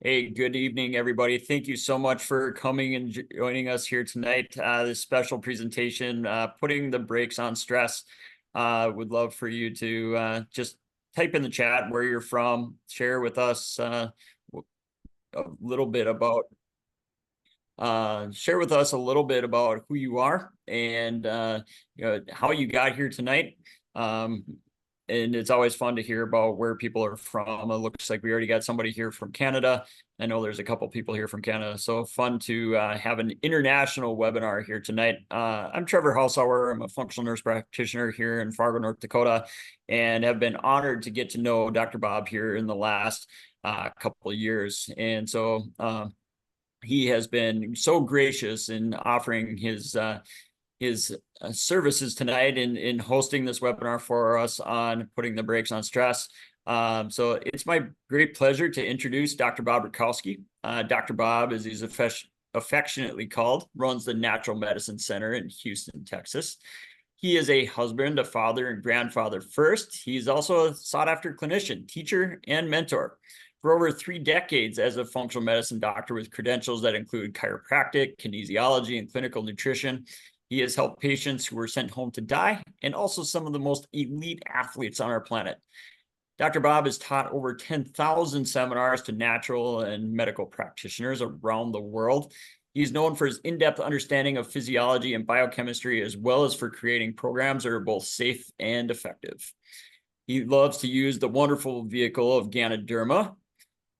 Hey, good evening, everybody. Thank you so much for coming and joining us here tonight. This special presentation, putting the brakes on stress. Would love for you to just type in the chat where you're from, share with us a little bit about who you are and how you got here tonight. And it's always fun to hear about where people are from. It looks like we already got somebody here from Canada. I know there's a couple people here from Canada, so fun to have an international webinar here tonight. I'm Trevor Hausauer. I'm a functional nurse practitioner here in Fargo, North Dakota, and have been honored to get to know Dr. Bob here in the last couple of years. And so he has been so gracious in offering his services tonight in hosting this webinar for us on putting the brakes on stress. So it's my great pleasure to introduce Dr. Bobrakowski. Dr. Bob, as he's affectionately called, runs the Natural Medicine Center in Houston, Texas. He is a husband, a father, and grandfather first. He's also a sought-after clinician, teacher, and mentor. For over 3 decades as a functional medicine doctor with credentials that include chiropractic, kinesiology, and clinical nutrition, he has helped patients who were sent home to die and also some of the most elite athletes on our planet. Dr. Bob has taught over 10,000 seminars to natural and medical practitioners around the world. He's known for his in-depth understanding of physiology and biochemistry, as well as for creating programs that are both safe and effective. He loves to use the wonderful vehicle of Ganoderma,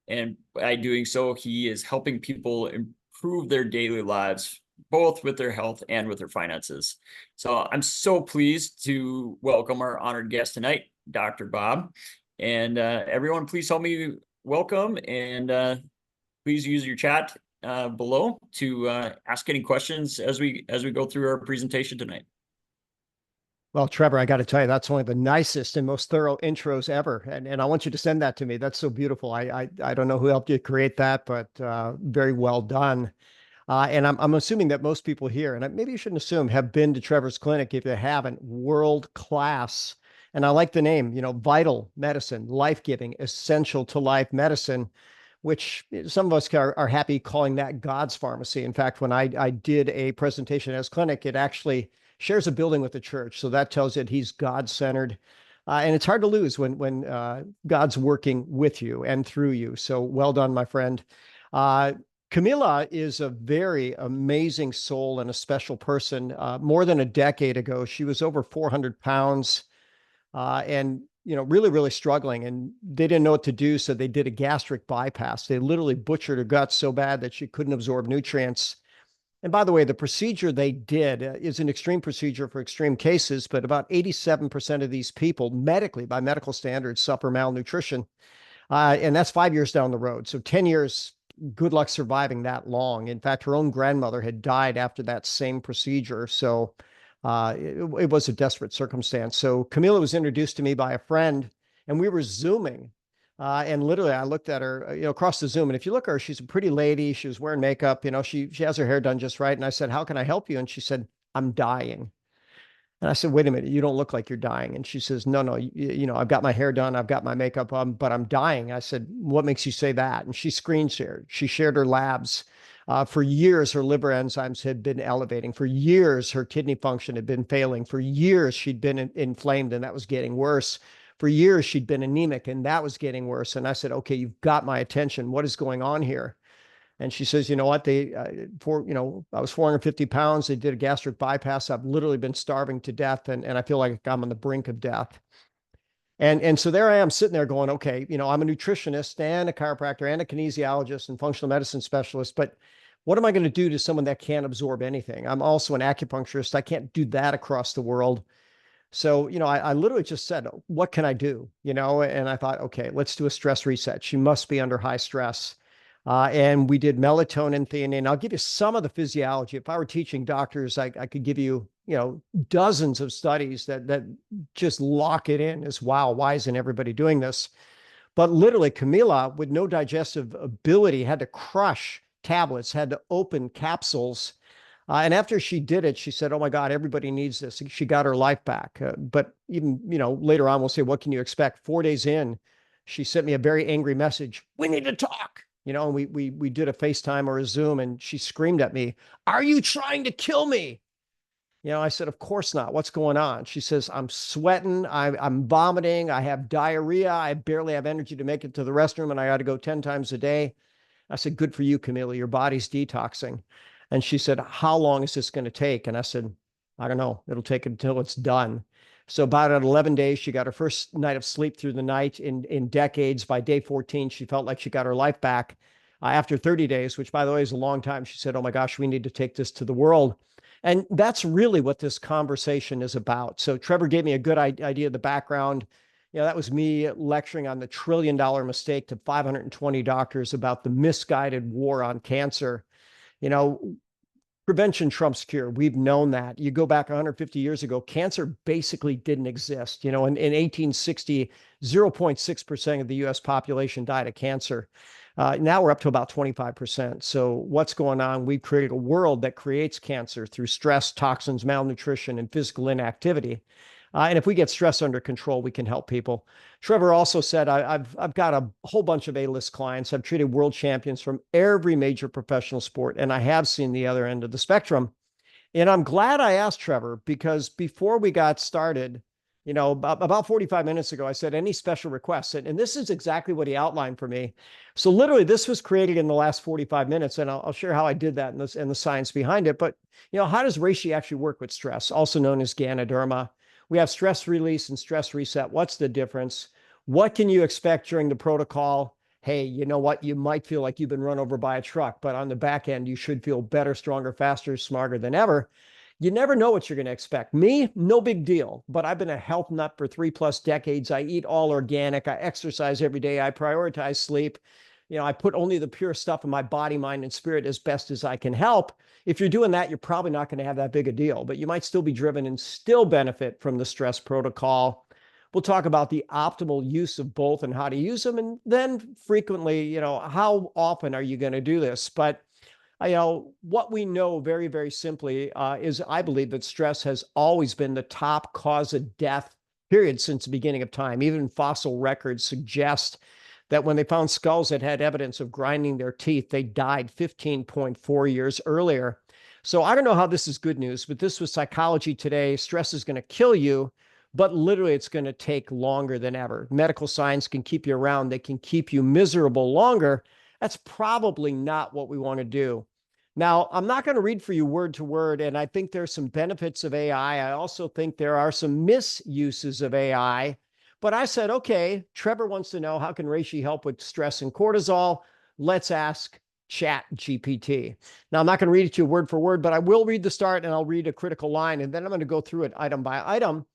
and by doing so, he is helping people improve their daily lives, both with their health and with their finances. So I'm so pleased to welcome our honored guest tonight, Dr. Bob. And everyone, please help me welcome, and please use your chat below to ask any questions as we go through our presentation tonight. Well, Trevor, I got to tell you, that's one of the nicest and most thorough intros ever. And I want you to send that to me. That's so beautiful. I don't know who helped you create that, but very well done. And I'm assuming that most people here, and maybe you shouldn't assume, have been to Trevor's clinic. If you haven't, world class. And I like the name, vital medicine, life-giving, essential to life medicine, which some of us are happy calling that God's pharmacy. In fact, when I did a presentation at his clinic, it actually shares a building with the church. So that tells it he's God-centered. And it's hard to lose when God's working with you and through you. So well done, my friend. Camilla is a very amazing soul and a special person. More than a decade ago, she was over 400 pounds and, really, really struggling. And they didn't know what to do, so they did a gastric bypass. They literally butchered her gut so bad that she couldn't absorb nutrients. And by the way, the procedure they did is an extreme procedure for extreme cases, but about 87% of these people medically, by medical standards, suffer malnutrition. And that's 5 years down the road. So 10 years, good luck surviving that long. In fact, her own grandmother had died after that same procedure. So it was a desperate circumstance. So Camilla was introduced to me by a friend, and we were Zooming. And literally, I looked at her, across the Zoom. And if you look at her, she's a pretty lady. She was wearing makeup. She has her hair done just right. And I said, "How can I help you?" And she said, "I'm dying." And I said, "Wait a minute, you don't look like you're dying." And she says, "No, I've got my hair done. I've got my makeup on, but I'm dying." I said, "What makes you say that?" And she screen shared. She shared her labs. For years, her liver enzymes had been elevating. For years, her kidney function had been failing. For years, she'd been inflamed, and that was getting worse. For years, she'd been anemic, and that was getting worse. And I said, "Okay, you've got my attention. What is going on here?" And she says, "You know what? I was 450 pounds. They did a gastric bypass. I've literally been starving to death, and I feel like I'm on the brink of death." And so there I am sitting there going, okay, I'm a nutritionist and a chiropractor and a kinesiologist and functional medicine specialist, but what am I going to do to someone that can't absorb anything? I'm also an acupuncturist. I can't do that across the world. So, I literally just said, "What can I do?" And I thought, okay, let's do a stress reset. She must be under high stress. And we did melatonin, theanine. I'll give you some of the physiology. If I were teaching doctors, I could give you, dozens of studies that just lock it in as, wow, why isn't everybody doing this? But literally, Camilla, with no digestive ability, had to crush tablets, had to open capsules. And after she did it, she said, "Oh my God, everybody needs this." She got her life back. But even, later on, we'll say, what can you expect? 4 days in, she sent me a very angry message. "We need to talk." and we did a FaceTime or a Zoom, and she screamed at me, "Are you trying to kill me?" I said, "Of course not. What's going on?" She says, "I'm sweating. I'm vomiting. I have diarrhea. I barely have energy to make it to the restroom, and I got to go 10 times a day." I said, "Good for you, Camila. Your body's detoxing." And she said, "How long is this going to take?" And I said, "I don't know. It'll take until it's done." So about at 11 days, she got her first night of sleep through the night in decades. By day 14, she felt like she got her life back. After 30 days, which by the way is a long time, she said, "Oh my gosh, we need to take this to the world." And that's really what this conversation is about. So Trevor gave me a good idea of the background. That was me lecturing on the $1 trillion mistake to 520 doctors about the misguided war on cancer. You know, Prevention trumps cure. We've known that. You go back 150 years ago, cancer basically didn't exist. In 1860, 0.6% of the US population died of cancer. Now we're up to about 25%. So what's going on? We've created a world that creates cancer through stress, toxins, malnutrition, and physical inactivity. And if we get stress under control, we can help people. Trevor also said, I've got a whole bunch of A-list clients. I've treated world champions from every major professional sport, and I have seen the other end of the spectrum. And I'm glad I asked Trevor, because before we got started, about 45 minutes ago, I said, "Any special requests?" And this is exactly what he outlined for me. So literally, this was created in the last 45 minutes, and I'll share how I did that and the science behind it. But, how does reishi actually work with stress, also known as Ganoderma? We have stress release and stress reset. What's the difference? What can you expect during the protocol? Hey, you know what? You might feel like you've been run over by a truck, but on the back end, you should feel better, stronger, faster, smarter than ever. You never know what you're going to expect. Me, no big deal, but I've been a health nut for 3+ decades. I eat all organic. I exercise every day. I prioritize sleep. I put only the pure stuff in my body, mind, and spirit as best as I can help. If you're doing that, you're probably not going to have that big a deal, but you might still be driven and still benefit from the stress protocol. We'll talk about the optimal use of both and how to use them. And then frequently, how often are you going to do this? But what we know very, very simply is I believe that stress has always been the top cause of death, period, since the beginning of time. Even fossil records suggest that when they found skulls that had evidence of grinding their teeth, they died 15.4 years earlier. So I don't know how this is good news, but this was Psychology Today. Stress is going to kill you, but literally it's going to take longer than ever. Medical science can keep you around. They can keep you miserable longer. That's probably not what we want to do. Now, I'm not going to read for you word to word, and I think there's some benefits of AI. I also think there are some misuses of AI. But I said, okay, Trevor wants to know, how can reishi help with stress and cortisol? Let's ask Chat GPT. Now, I'm not going to read it to you word for word, but I will read the start and I'll read a critical line, and then I'm going to go through it item by item.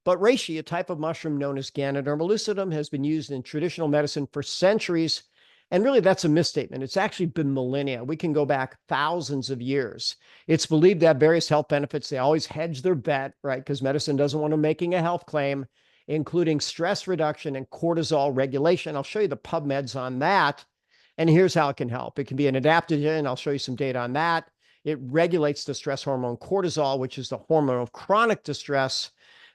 But reishi, a type of mushroom known as Ganoderma lucidum, has been used in traditional medicine for centuries. And really, that's a misstatement. It's actually been millennia. We can go back thousands of years. It's believed to have various health benefits. They always hedge their bet, right? Because medicine doesn't want them making a health claim, including stress reduction and cortisol regulation. I'll show you the PubMeds on that. And here's how it can help. It can be an adaptogen. I'll show you some data on that. It regulates the stress hormone cortisol, which is the hormone of chronic distress.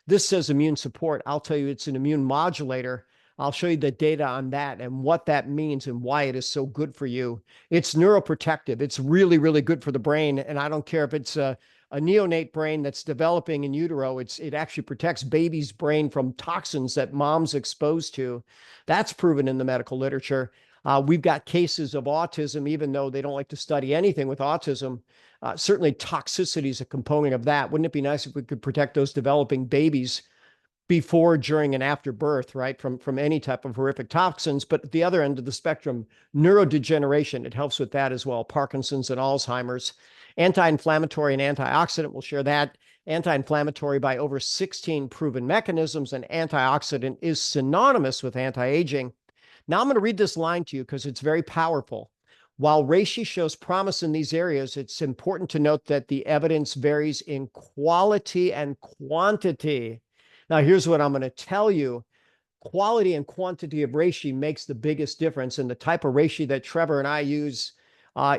This says immune support. I'll tell you it's an immune modulator. I'll show you the data on that and what that means and why it is so good for you. It's neuroprotective. It's really, really good for the brain. And I don't care if it's a neonate brain that's developing in utero. It actually protects baby's brain from toxins that mom's exposed to. That's proven in the medical literature. We've got cases of autism, even though they don't like to study anything with autism. Certainly toxicity is a component of that. Wouldn't it be nice if we could protect those developing babies before, during, and after birth, right, from any type of horrific toxins? But at the other end of the spectrum, neurodegeneration, it helps with that as well. Parkinson's and Alzheimer's. Anti-inflammatory and antioxidant, we'll share that. Anti-inflammatory by over 16 proven mechanisms, and antioxidant is synonymous with anti-aging. Now I'm going to read this line to you because it's very powerful. While reishi shows promise in these areas, it's important to note that the evidence varies in quality and quantity. Now, here's what I'm going to tell you. Quality and quantity of reishi makes the biggest difference. And the type of reishi that Trevor and I use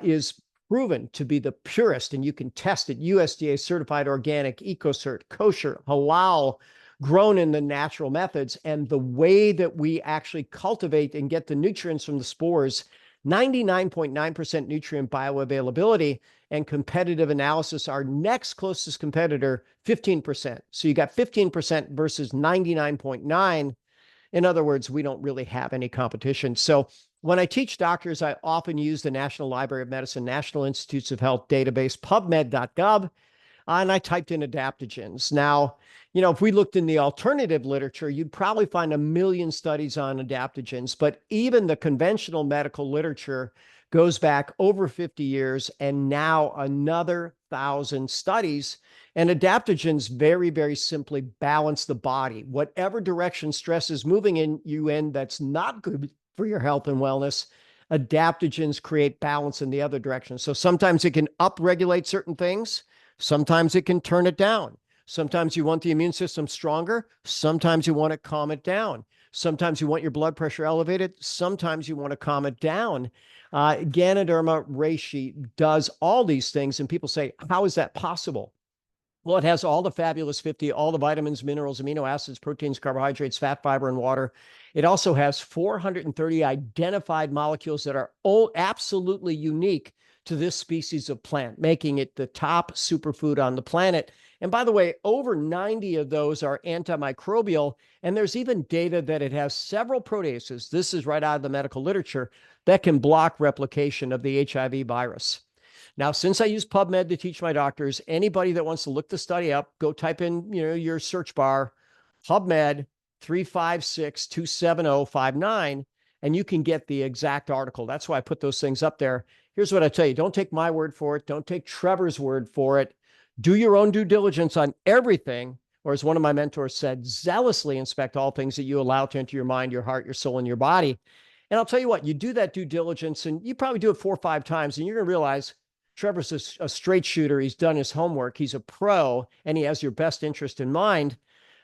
is proven to be the purest. And you can test it. USDA certified, organic, EcoCert, kosher, halal, grown in the natural methods. And the way that we actually cultivate and get the nutrients from the spores, 99.9% nutrient bioavailability, and competitive analysis, our next closest competitor, 15%. So you got 15% versus 99.9. In other words, we don't really have any competition. So when I teach doctors, I often use the National Library of Medicine, National Institutes of Health database, pubmed.gov, and I typed in adaptogens. Now, if we looked in the alternative literature, you'd probably find a million studies on adaptogens, but even the conventional medical literature goes back over 50 years and now another 1,000 studies. And adaptogens very, very simply balance the body. Whatever direction stress is moving in that's not good for your health and wellness, adaptogens create balance in the other direction. So sometimes it can upregulate certain things. Sometimes it can turn it down. Sometimes you want the immune system stronger. Sometimes you want to calm it down. Sometimes you want your blood pressure elevated. Sometimes you want to calm it down. Ganoderma reishi does all these things. And people say, how is that possible? Well, it has all the fabulous 50, all the vitamins, minerals, amino acids, proteins, carbohydrates, fat, fiber, and water. It also has 430 identified molecules that are all absolutely unique to this species of plant, making it the top superfood on the planet. And by the way, over 90 of those are antimicrobial, and there's even data that it has several proteases, this is right out of the medical literature, that can block replication of the HIV virus. Now, since I use PubMed to teach my doctors, anybody that wants to look the study up, go type in, your search bar, PubMed 356-27059, and you can get the exact article. That's why I put those things up there. Here's what I tell you. Don't take my word for it. Don't take Trevor's word for it. Do your own due diligence on everything, or as one of my mentors said, zealously inspect all things that you allow to enter your mind, your heart, your soul, and your body. And I'll tell you what, you do that due diligence, and you probably do it 4 or 5 times, and you're going to realize Trevor's a straight shooter. He's done his homework. He's a pro, and he has your best interest in mind.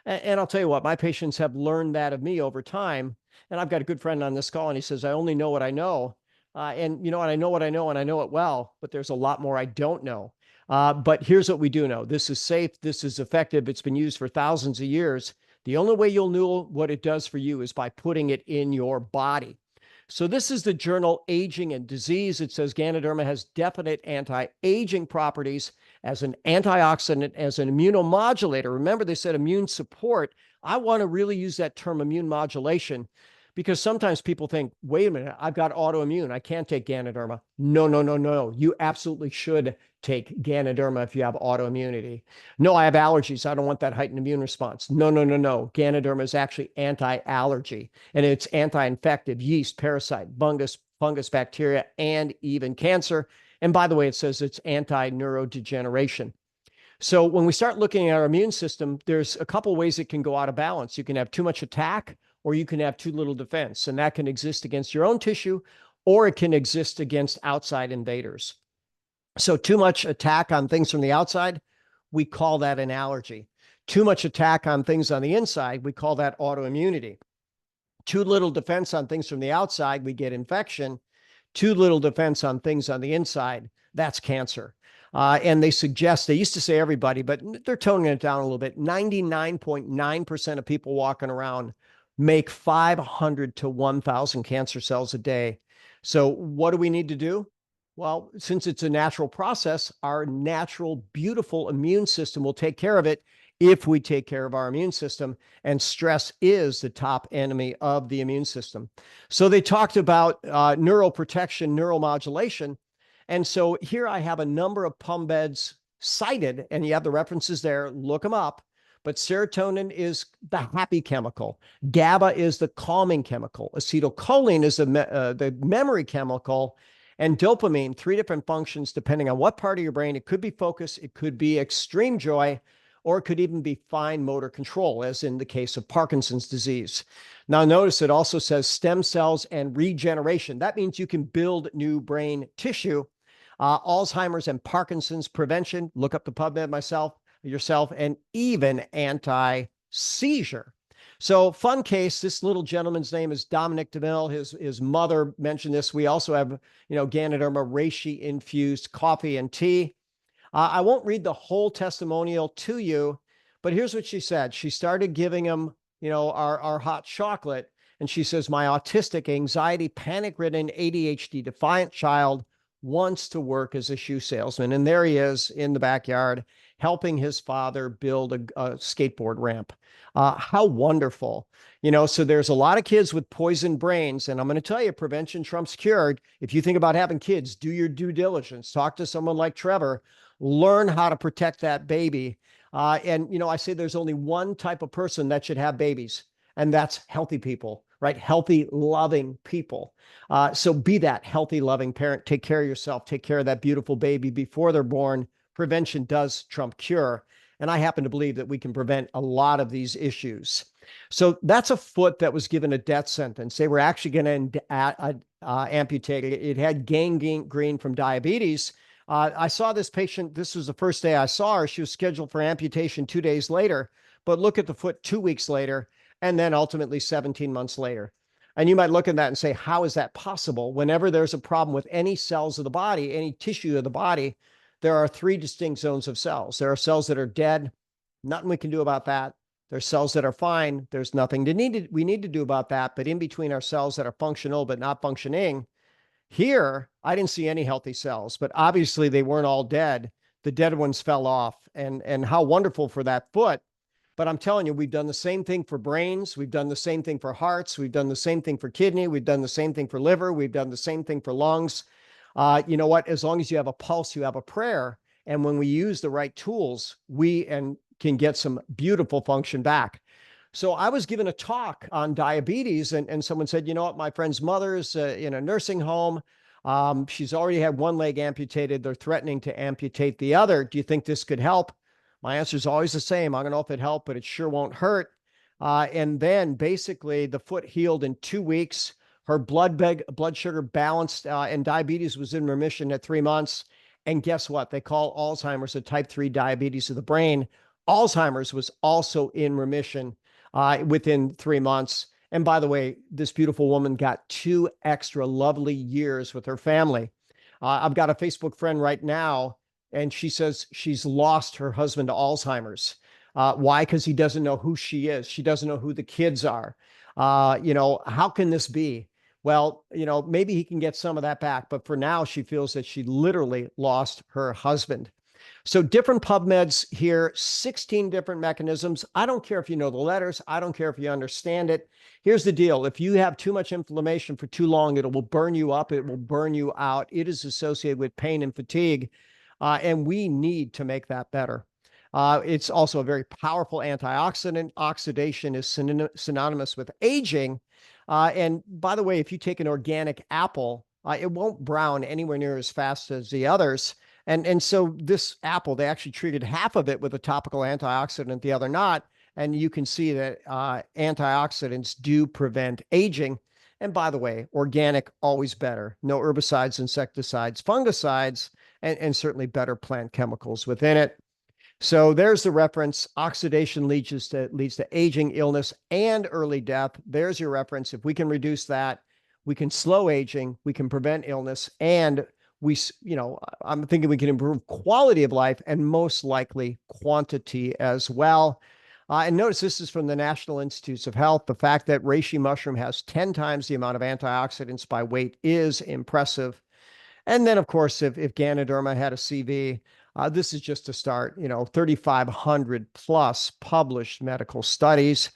And I'll tell you what, my patients have learned that of me over time. And I've got a good friend on this call, and he says, I only know what I know. And I know what I know, and I know it well, but there's a lot more I don't know. But here's what we do know. This is safe. This is effective. It's been used for thousands of years. The only way you'll know what it does for you is by putting it in your body. So this is the journal Aging and Disease. It says Ganoderma has definite anti-aging properties as an antioxidant, as an immunomodulator. Remember, they said immune support. I want to really use that term immune modulation because sometimes people think, wait a minute, I've got autoimmune. I can't take Ganoderma. No, no, no, no. You absolutely should take Ganoderma if you have autoimmunity. No, I have allergies. I don't want that heightened immune response. No, no, no, no. Ganoderma is actually anti-allergy, and it's anti-infective, yeast, parasite, fungus, bacteria, and even cancer. And by the way, it says it's anti-neurodegeneration. So when we start looking at our immune system, there's a couple ways it can go out of balance. You can have too much attack, or you can have too little defense, and that can exist against your own tissue, or it can exist against outside invaders. So too much attack on things from the outside, we call that an allergy. Too much attack on things on the inside, we call that autoimmunity. Too little defense on things from the outside, we get infection. Too little defense on things on the inside, that's cancer. And they suggest, they used to say everybody, but they're toning it down a little bit. 99.9% of people walking around make 500 to 1,000 cancer cells a day. So what do we need to do? Well, since it's a natural process, our natural, beautiful immune system will take care of it if we take care of our immune system. And stress is the top enemy of the immune system. So they talked about neuroprotection, neuromodulation. And so here I have a number of PubMeds cited, and you have the references there. Look them up. But serotonin is the happy chemical. GABA is the calming chemical. Acetylcholine is the memory chemical. And dopamine, 3 different functions depending on what part of your brain. It could be focus, it could be extreme joy, or it could even be fine motor control, as in the case of Parkinson's disease. Now, notice it also says stem cells and regeneration. That means you can build new brain tissue. Alzheimer's and Parkinson's prevention, look up the PubMed yourself, and even anti-seizure. So fun case, this little gentleman's name is Dominic DeMille. His mother mentioned this. We also have, Ganoderma reishi infused coffee and tea. I won't read the whole testimonial to you, but here's what she said. She started giving him, our hot chocolate. And she says, my autistic, anxiety, panic-ridden, ADHD defiant child wants to work as a shoe salesman. And there he is in the backyard helping his father build a skateboard ramp. How wonderful. So there's a lot of kids with poisoned brains. And I'm going to tell you, prevention trumps cured. If you think about having kids, do your due diligence. Talk to someone like Trevor. Learn how to protect that baby. And I say there's only one type of person that should have babies, and that's healthy people, right? Healthy, loving people. So be that healthy, loving parent. Take care of yourself. Take care of that beautiful baby before they're born. Prevention does trump cure. And I happen to believe that we can prevent a lot of these issues. So that's a foot that was given a death sentence. They were actually going to amputate it. It had gangrene from diabetes. I saw this patient. This was the first day I saw her. She was scheduled for amputation 2 days later. But look at the foot 2 weeks later, and then ultimately 17 months later. And you might look at that and say, how is that possible? Whenever there's a problem with any cells of the body, any tissue of the body, there are 3 distinct zones of cells. There are cells that are dead. Nothing we can do about that. There's cells that are fine. There's nothing we need to do about that. But in between our cells that are functional but not functioning, here, I didn't see any healthy cells, but obviously they weren't all dead. The dead ones fell off, and how wonderful for that foot. But I'm telling you, we've done the same thing for brains. We've done the same thing for hearts. We've done the same thing for kidney. We've done the same thing for liver. We've done the same thing for lungs. You know what? As long as you have a pulse, you have a prayer. And when we use the right tools, we can get some beautiful function back. So I was given a talk on diabetes, and someone said, you know what, my friend's mother's in a nursing home. She's already had one leg amputated. They're threatening to amputate the other. Do you think this could help? My answer is always the same. I don't know if it helped, but it sure won't hurt. And then basically the foot healed in 2 weeks. Her blood sugar balanced, and diabetes was in remission at 3 months. And guess what? They call Alzheimer's a type 3 diabetes of the brain. Alzheimer's was also in remission within 3 months. And by the way, this beautiful woman got 2 extra lovely years with her family. I've got a Facebook friend right now, and she says she's lost her husband to Alzheimer's. Why? Because he doesn't know who she is. She doesn't know who the kids are. How can this be? Well, maybe he can get some of that back. But for now, she feels that she literally lost her husband. So different PubMeds here, 16 different mechanisms. I don't care if you know the letters. I don't care if you understand it. Here's the deal. If you have too much inflammation for too long, it will burn you up. It will burn you out. It is associated with pain and fatigue. And we need to make that better. It's also a very powerful antioxidant. Oxidation is synonymous with aging. And by the way, if you take an organic apple, it won't brown anywhere near as fast as the others. And so this apple, they actually treated half of it with a topical antioxidant, the other not. And you can see that antioxidants do prevent aging. And by the way, organic, always better. No herbicides, insecticides, fungicides, and certainly better plant chemicals within it. So there's the reference. Oxidation leads to aging, illness, and early death. There's your reference. If we can reduce that, we can slow aging, we can prevent illness, and I'm thinking we can improve quality of life and most likely quantity as well. And notice this is from the National Institutes of Health. The fact that reishi mushroom has 10 times the amount of antioxidants by weight is impressive. And then, of course, if Ganoderma had a CV, this is just to start, 3,500 plus published medical studies.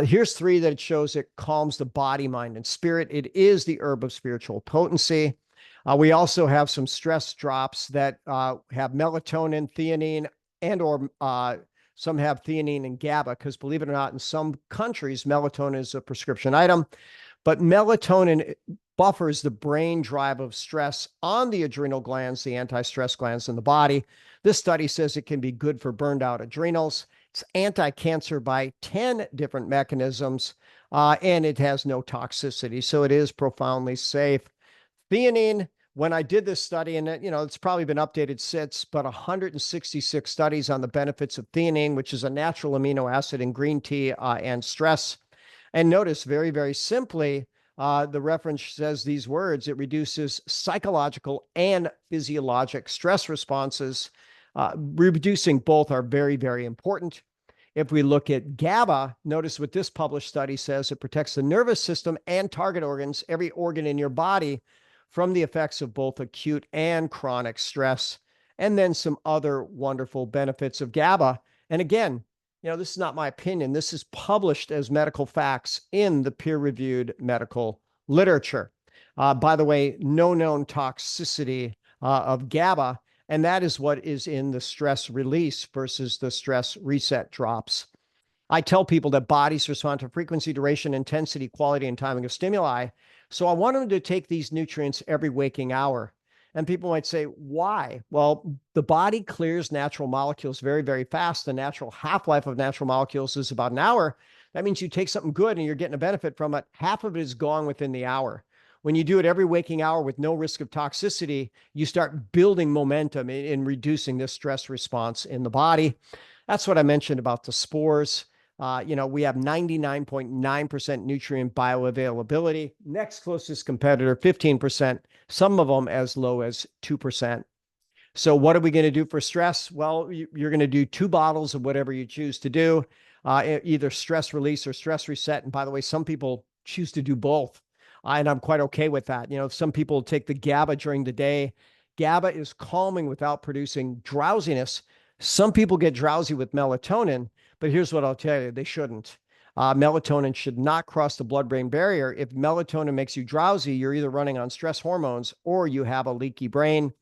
Here's 3 that it shows it calms the body, mind, and spirit. It is the herb of spiritual potency. We also have some stress drops that have melatonin, theanine, and/or some have theanine and GABA, because believe it or not, in some countries, melatonin is a prescription item. But melatonin buffers the brain drive of stress on the adrenal glands, the anti-stress glands in the body. This study says it can be good for burned out adrenals. It's anti-cancer by 10 different mechanisms, and it has no toxicity. So it is profoundly safe. Theanine, when I did this study, and it's probably been updated since, but 166 studies on the benefits of theanine, which is a natural amino acid in green tea and stress. And notice very, very simply, the reference says these words: it reduces psychological and physiologic stress responses. Reducing both are very, very important. If we look at GABA, notice what this published study says. It protects the nervous system and target organs, every organ in your body, from the effects of both acute and chronic stress. And then some other wonderful benefits of GABA. And again, this is not my opinion. This is published as medical facts in the peer-reviewed medical literature. By the way, no known toxicity of GABA, and that is what is in the stress release versus the stress reset drops. I tell people that bodies respond to frequency, duration, intensity, quality, and timing of stimuli. So I want them to take these nutrients every waking hour. And people might say, why? Well, the body clears natural molecules very, very fast. The natural half-life of natural molecules is about an hour. That means you take something good and you're getting a benefit from it. Half of it is gone within the hour. When you do it every waking hour with no risk of toxicity, you start building momentum in reducing this stress response in the body. That's what I mentioned about the spores. We have 99.9% nutrient bioavailability. Next closest competitor, 15%, some of them as low as 2%. So what are we going to do for stress? Well, you're going to do 2 bottles of whatever you choose to do, either stress release or stress reset. And by the way, some people choose to do both. And I'm quite okay with that. Some people take the GABA during the day. GABA is calming without producing drowsiness. Some people get drowsy with melatonin, but here's what I'll tell you, they shouldn't. Melatonin should not cross the blood-brain barrier. If melatonin makes you drowsy, you're either running on stress hormones or you have a leaky brain.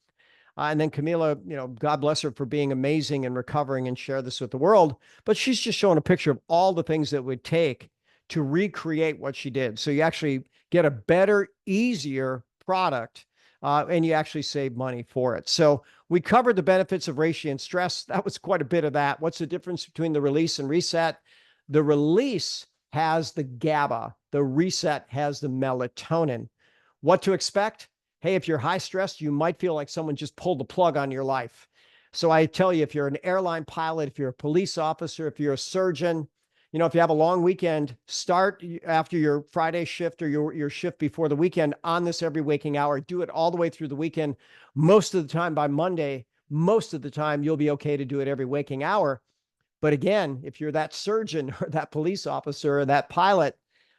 And then Camila, God bless her for being amazing and recovering and share this with the world. But she's just showing a picture of all the things that it would take to recreate what she did. So you actually get a better, easier product, and you actually save money for it. So we covered the benefits of reishi and stress. That was quite a bit of that. What's the difference between the release and reset? The release has the GABA. The reset has the melatonin. What to expect? Hey, if you're high stressed, you might feel like someone just pulled the plug on your life. So I tell you, if you're an airline pilot, if you're a police officer, if you're a surgeon, if you have a long weekend, start after your Friday shift or your shift before the weekend on this every waking hour. Do it all the way through the weekend. Most of the time by Monday, most of the time you'll be okay to do it every waking hour. But again, if you're that surgeon or that police officer or that pilot,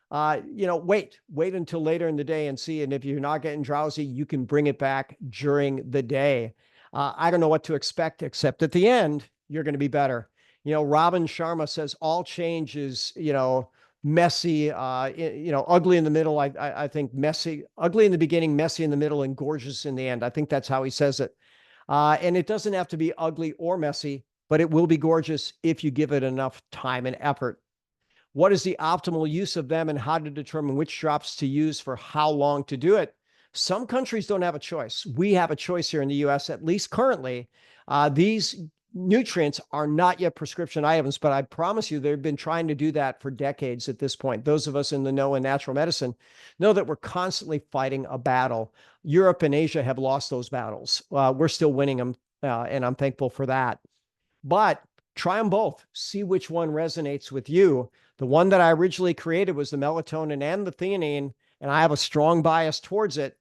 wait until later in the day and see. And if you're not getting drowsy, you can bring it back during the day. I don't know what to expect, except at the end, you're going to be better. Robin Sharma says all change is, messy, ugly in the middle. I think messy, ugly in the beginning, messy in the middle, and gorgeous in the end. I think that's how he says it. And it doesn't have to be ugly or messy, but it will be gorgeous if you give it enough time and effort. What is the optimal use of them and how to determine which drops to use for how long to do it? Some countries don't have a choice. We have a choice here in the US, at least currently. These nutrients are not yet prescription items, but I promise you they've been trying to do that for decades at this point. Those of us in the know in natural medicine know that we're constantly fighting a battle. Europe and Asia have lost those battles. We're still winning them, and I'm thankful for that. But try them both. See which one resonates with you. The one that I originally created was the melatonin and the theanine, and I have a strong bias towards it.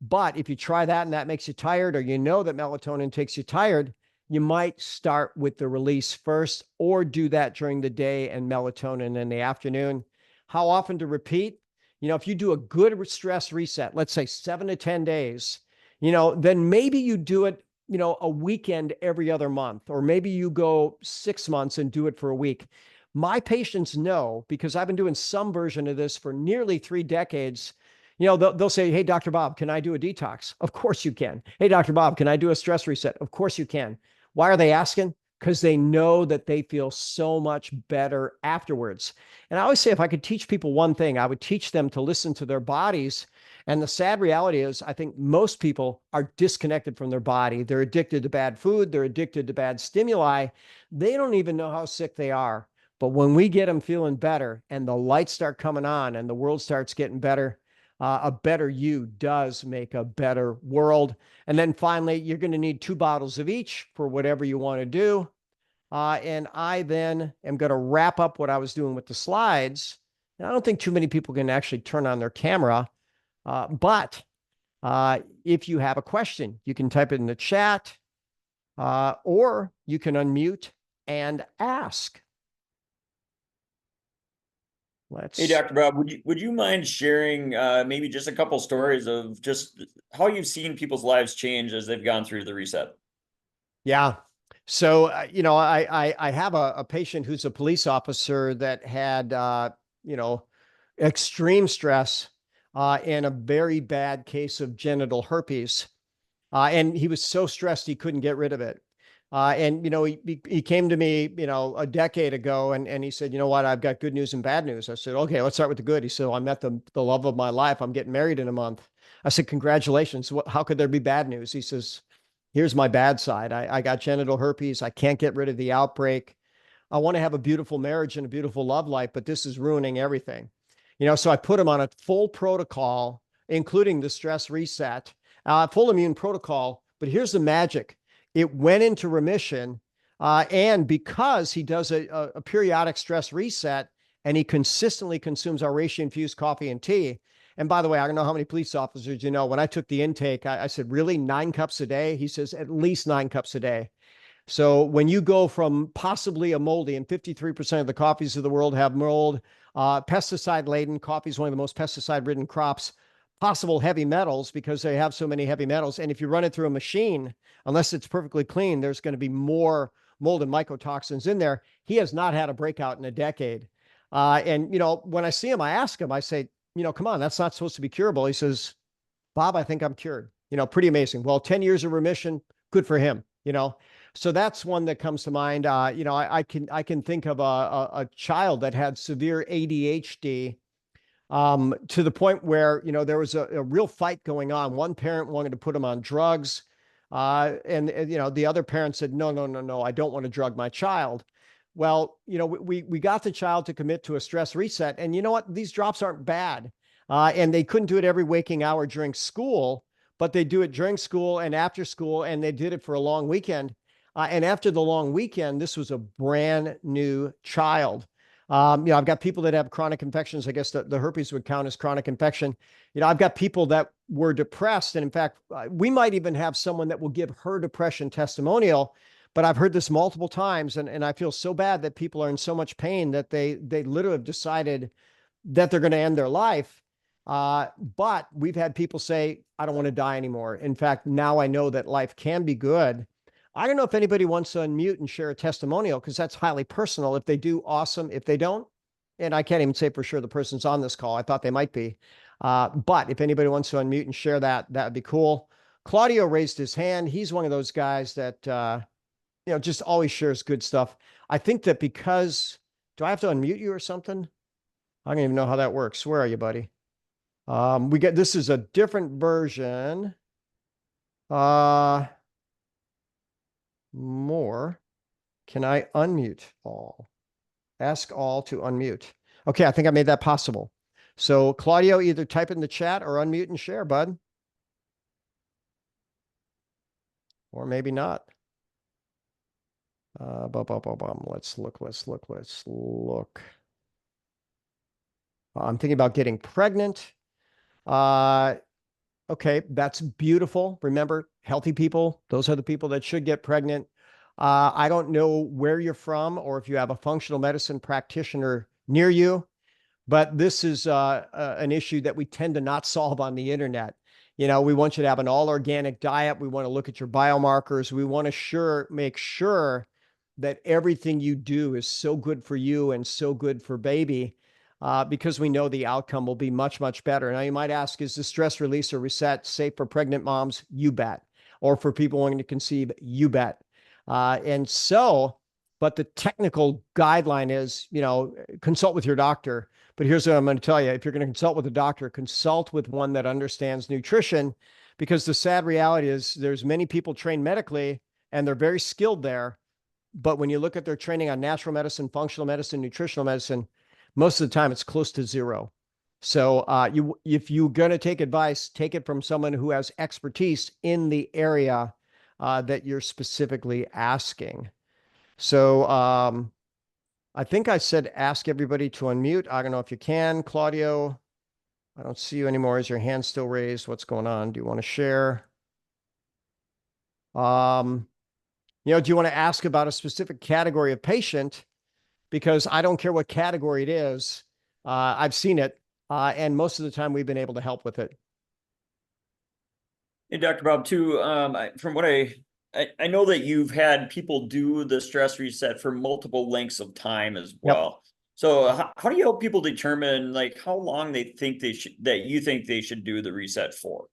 But if you try that and that makes you tired, or that melatonin takes you tired, you might start with the release first or do that during the day and melatonin in the afternoon. How often to repeat? If you do a good stress reset, let's say 7 to 10 days, then maybe you do it, a weekend every other month, or maybe you go 6 months and do it for a week. My patients know, because I've been doing some version of this for nearly 3 decades. They'll say, hey, Dr. Bob, can I do a detox? Of course you can. Hey, Dr. Bob, can I do a stress reset? Of course you can. Why are they asking? Because they know that they feel so much better afterwards. And I always say, if I could teach people one thing, I would teach them to listen to their bodies. And the sad reality is, I think most people are disconnected from their body. They're addicted to bad food. They're addicted to bad stimuli. They don't even know how sick they are. But when we get them feeling better and the lights start coming on and the world starts getting better, a better you does make a better world. And then finally, you're going to need 2 bottles of each for whatever you want to do. And I then am going to wrap up what I was doing with the slides. And I don't think too many people can actually turn on their camera. But if you have a question, you can type it in the chat, or you can unmute and ask. Hey, Let's Dr. Bob, would you mind sharing maybe just a couple stories of just how you've seen people's lives change as they've gone through the reset? Yeah. So, I have a patient who's a police officer that had, you know, extreme stress and a very bad case of genital herpes. And he was so stressed he couldn't get rid of it. And he came to me, a decade ago, and he said, you know what, I've got good news and bad news. I said, okay, let's start with the good. He said, well, I met the love of my life. I'm getting married in a month. I said, congratulations. How could there be bad news? He says, here's my bad side. I got genital herpes. I can't get rid of the outbreak. I want to have a beautiful marriage and a beautiful love life, but this is ruining everything. So I put him on a full protocol, including the stress reset, full immune protocol. But here's the magic: it went into remission, and because he does a periodic stress reset and he consistently consumes our reishi infused coffee and tea. And by the way, I don't know how many police officers when I took the intake, I said, really, 9 cups a day? He says, at least 9 cups a day. So when you go from possibly a moldy, and 53% of the coffees of the world have mold, pesticide laden, coffee is one of the most pesticide ridden crops, possible heavy metals because they have so many heavy metals. And if you run it through a machine, unless it's perfectly clean, there's going to be more mold and mycotoxins in there. He has not had a breakout in a decade. And when I see him, I ask him, I say, come on, that's not supposed to be curable. He says, Bob, I think I'm cured. Pretty amazing. Well, 10 years of remission, good for him. So that's one that comes to mind. I can think of a child that had severe ADHD, to the point where, there was a real fight going on. One parent wanted to put him on drugs. And the other parent said, no, no, no, no, I don't want to drug my child. Well, we got the child to commit to a stress reset. And you know what? These drops aren't bad. And they couldn't do it every waking hour during school, but they do it during school and after school. And they did it for a long weekend. And after the long weekend, this was a brand new child. I've got people that have chronic infections. I guess the herpes would count as chronic infection. I've got people that were depressed. And in fact, we might even have someone that will give her depression testimonial. But I've heard this multiple times, and I feel so bad that people are in so much pain that they literally have decided that they're going to end their life. But we've had people say, I don't want to die anymore. In fact, now I know that life can be good. I don't know if anybody wants to unmute and share a testimonial, because that's highly personal. If they do, awesome. If they don't, and I can't even say for sure the person's on this call. I thought they might be. But if anybody wants to unmute and share that, that would be cool. Claudio raised his hand. He's one of those guys that, just always shares good stuff. I think that because, do I have to unmute you or something? I don't even know how that works. Where are you, buddy? This is a different version. More. Can I unmute all? Ask all to unmute. Okay, I think I made that possible. So Claudio, either type in the chat or unmute and share, bud. Or maybe not. Let's look. I'm thinking about getting pregnant. Okay, that's beautiful. Remember, healthy people, those are the people that should get pregnant. I don't know where you're from or if you have a functional medicine practitioner near you, but this is an issue that we tend to not solve on the internet. We want you to have an all organic diet. We want to look at your biomarkers. We want to make sure that everything you do is so good for you and so good for baby, because we know the outcome will be much, much better. Now, you might ask, is the stress release or reset safe for pregnant moms? You bet. Or for people wanting to conceive? You bet. But the technical guideline is, consult with your doctor. But here's what I'm going to tell you. If you're going to consult with a doctor, consult with one that understands nutrition, because the sad reality is there's many people trained medically and they're very skilled there. But when you look at their training on natural medicine, functional medicine, nutritional medicine, most of the time it's close to zero. So if you're going to take advice, take it from someone who has expertise in the area that you're specifically asking. So I think I said ask everybody to unmute. I don't know if you can. Claudio, I don't see you anymore. Is your hand still raised? What's going on? Do you want to share? Do you want to ask about a specific category of patient? Because I don't care what category it is. I've seen it, and most of the time we've been able to help with it. Hey, Dr. Bob, too, from what I know that you've had people do the stress reset for multiple lengths of time as Yep. well. So how do you help people determine like how long they think they should, that you think they should do the reset for?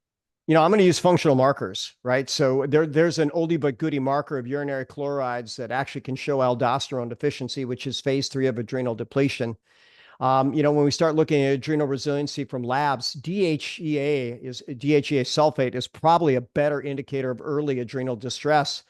I'm going to use functional markers, right? So there's an oldie but goodie marker of urinary chlorides that actually can show aldosterone deficiency, which is phase 3 of adrenal depletion. When we start looking at adrenal resiliency from labs, DHEA sulfate is probably a better indicator of early adrenal distress.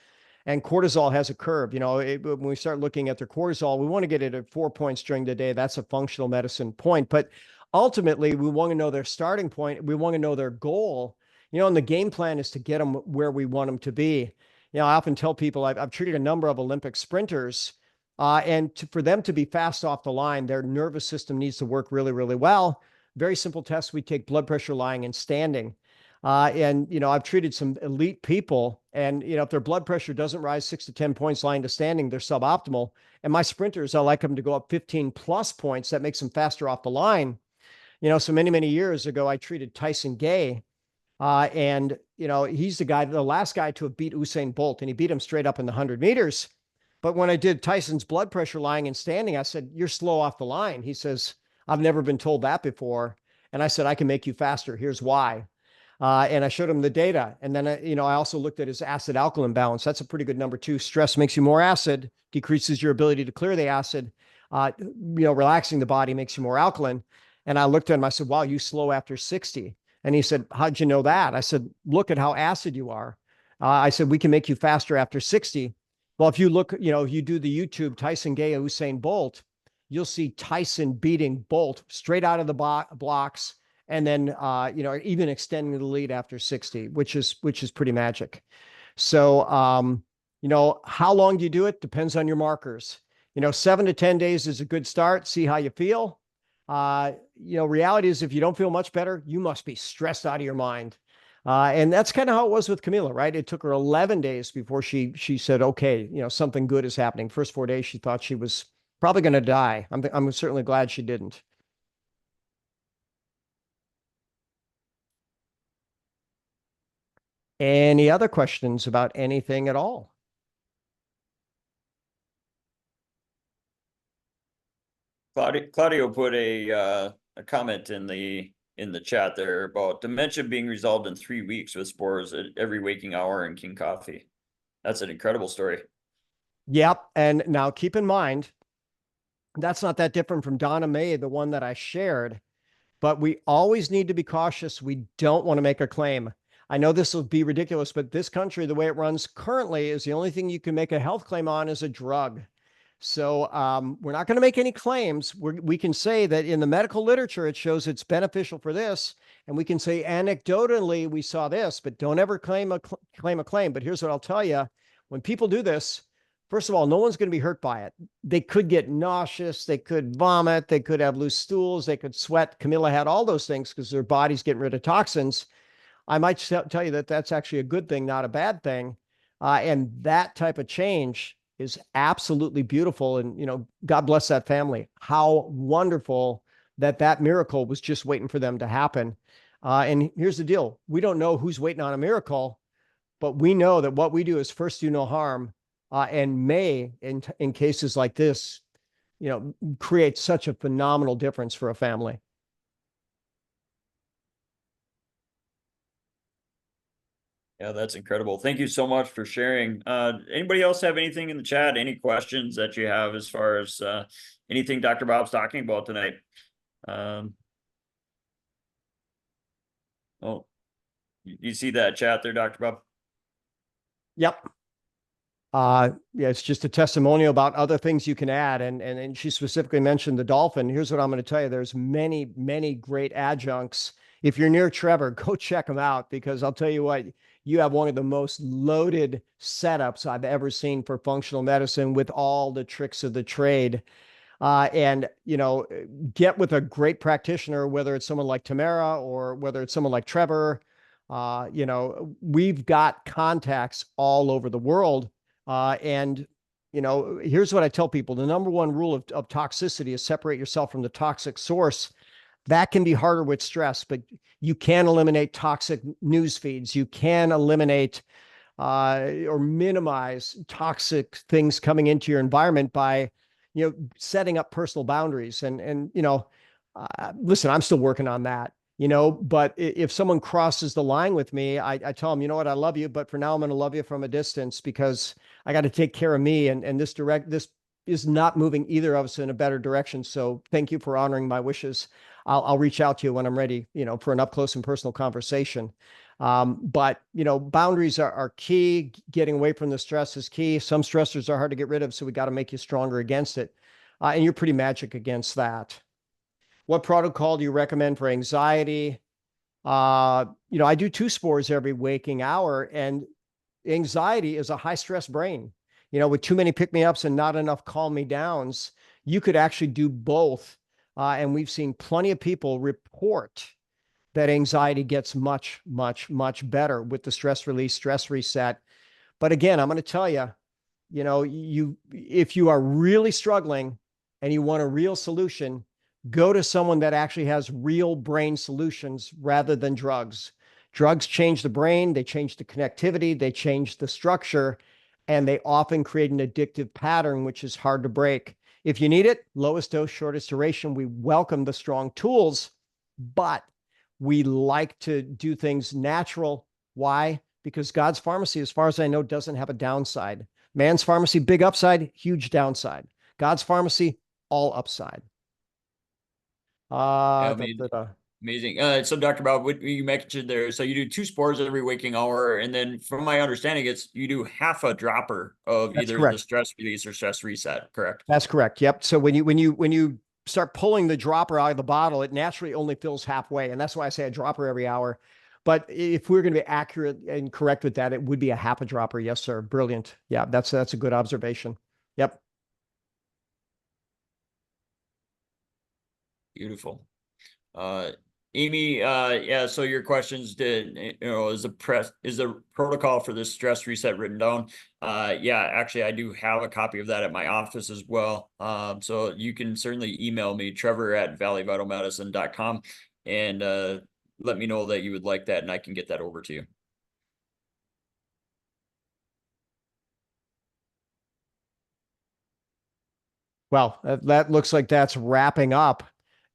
And cortisol has a curve. When we start looking at their cortisol, we want to get it at 4 points during the day. That's a functional medicine point. But ultimately, we want to know their starting point. We want to know their goal. And the game plan is to get them where we want them to be. I often tell people I've treated a number of Olympic sprinters, for them to be fast off the line, their nervous system needs to work really, really well. Very simple tests. We take blood pressure lying and standing. I've treated some elite people, and if their blood pressure doesn't rise 6 to 10 points lying to standing, they're suboptimal. And my sprinters, I like them to go up 15 plus points. That makes them faster off the line. So many, many years ago, I treated Tyson Gay, he's the last guy to have beat Usain Bolt, and he beat him straight up in the 100 meters. But when I did Tyson's blood pressure lying and standing, I said, "You're slow off the line." He says, "I've never been told that before." And I said, "I can make you faster. Here's why." And I showed him the data. And then, I also looked at his acid alkaline balance. That's a pretty good number too. Stress makes you more acid, decreases your ability to clear the acid. Relaxing the body makes you more alkaline. And I looked at him, I said, "Wow, you slow after 60. And he said, "How'd you know that?" I said, "Look at how acid you are." I said, "We can make you faster after 60. Well, if you look, if you do the YouTube Tyson Gay and Usain Bolt, you'll see Tyson beating Bolt straight out of the blocks, and then even extending the lead after 60, which is pretty magic. So how long do you do it? Depends on your markers. 7 to 10 days is a good start. See how you feel. Reality is if you don't feel much better, you must be stressed out of your mind. And that's kind of how it was with Camila, right? It took her 11 days before she said, "Okay, something good is happening." First 4 days, she thought she was probably going to die. I'm certainly glad she didn't. Any other questions about anything at all? Claudio put a comment in the chat there about dementia being resolved in 3 weeks with spores at every waking hour in King Coffee. That's an incredible story. Yep. And now keep in mind, that's not that different from Donna May, the one that I shared, but we always need to be cautious. We don't want to make a claim. I know this will be ridiculous, but this country, the way it runs currently, is the only thing you can make a health claim on is a drug. So we're not going to make any claims. We can say that in the medical literature, it shows it's beneficial for this. And we can say anecdotally, we saw this, but don't ever claim a claim. But here's what I'll tell you. When people do this, first of all, no one's going to be hurt by it. They could get nauseous. They could vomit. They could have loose stools. They could sweat. Camilla had all those things because their body's getting rid of toxins. I might tell you that that's actually a good thing, not a bad thing. And that type of change is absolutely beautiful. And, God bless that family. How wonderful that miracle was just waiting for them to happen. And here's the deal. We don't know who's waiting on a miracle, but we know that what we do is first do no harm, and may, in cases like this, create such a phenomenal difference for a family. Yeah, that's incredible. Thank you so much for sharing. Anybody else have anything in the chat? Any questions that you have as far as anything Dr. Bob's talking about tonight? Oh, you see that chat there, Dr. Bob? Yep. Yeah, it's just a testimonial about other things you can add. And she specifically mentioned the dolphin. Here's what I'm going to tell you. There's many, many great adjuncts. If you're near Trevor, go check them out, because I'll tell you what, you have one of the most loaded setups I've ever seen for functional medicine with all the tricks of the trade. And get with a great practitioner, whether it's someone like Tamara or whether it's someone like Trevor. We've got contacts all over the world. And here's what I tell people. The number one rule of toxicity is separate yourself from the toxic source. That can be harder with stress, but you can eliminate toxic news feeds. You can eliminate or minimize toxic things coming into your environment by, setting up personal boundaries. Listen, I'm still working on that, but if someone crosses the line with me, I tell them, you know what, I love you, but for now I'm going to love you from a distance because I got to take care of me. And this is not moving either of us in a better direction. So thank you for honoring my wishes. I'll reach out to you when I'm ready, for an up close and personal conversation. But boundaries are key. Getting away from the stress is key. Some stressors are hard to get rid of, so we got to make you stronger against it. And you're pretty magic against that. What protocol do you recommend for anxiety? I do 2 spores every waking hour, and anxiety is a high stress brain. With too many pick me ups and not enough calm me downs, you could actually do both. And we've seen plenty of people report that anxiety gets much, much, much better with the stress release, stress reset. But again, I'm going to tell you, if you are really struggling and you want a real solution, go to someone that actually has real brain solutions rather than drugs. Drugs change the brain, they change the connectivity, they change the structure, and they often create an addictive pattern, which is hard to break. If you need it, lowest dose, shortest duration, we welcome the strong tools, but we like to do things natural. Why? Because God's pharmacy, as far as I know, doesn't have a downside. Man's pharmacy, big upside, huge downside. God's pharmacy, all upside. Yeah, Da, da, da. amazing. So Dr. Bob, what you mentioned there, so you do 2 spores every waking hour, and then from my understanding, it's you do half a dropper of That's either the correct. stress release or stress reset, correct? That's correct. Yep. So when you start pulling the dropper out of the bottle, it naturally only fills halfway, and that's why I say a dropper every hour. But if we're going to be accurate and correct with that, it would be a half a dropper. Yes, sir. Brilliant. Yeah, that's a good observation. Yep. Beautiful. Uh, Amy, yeah, so your questions is the protocol for this stress reset written down? Yeah, actually I do have a copy of that at my office as well. So you can certainly email me, trevor@valleyvitalmedicine.com, and let me know that you would like that and I can get that over to you. Well, that looks like that's wrapping up.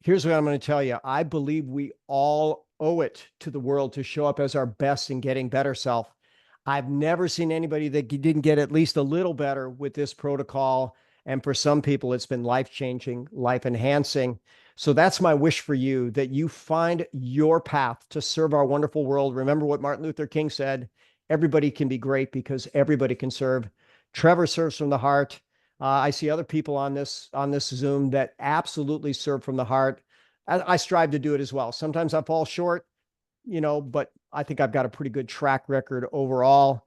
Here's what I'm going to tell you. I believe we all owe it to the world to show up as our best and getting better self. I've never seen anybody that didn't get at least a little better with this protocol. And for some people, it's been life changing, life enhancing. So that's my wish for you, that you find your path to serve our wonderful world. Remember what Martin Luther King said, everybody can be great because everybody can serve. Trevor serves from the heart. I see other people on this Zoom that absolutely serve from the heart. I strive to do it as well. Sometimes I fall short, but I think I've got a pretty good track record overall.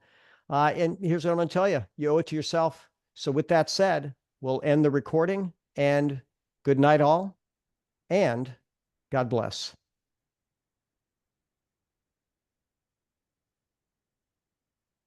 And here's what I'm going to tell you. You owe it to yourself. So with that said, we'll end the recording, and good night all, and God bless.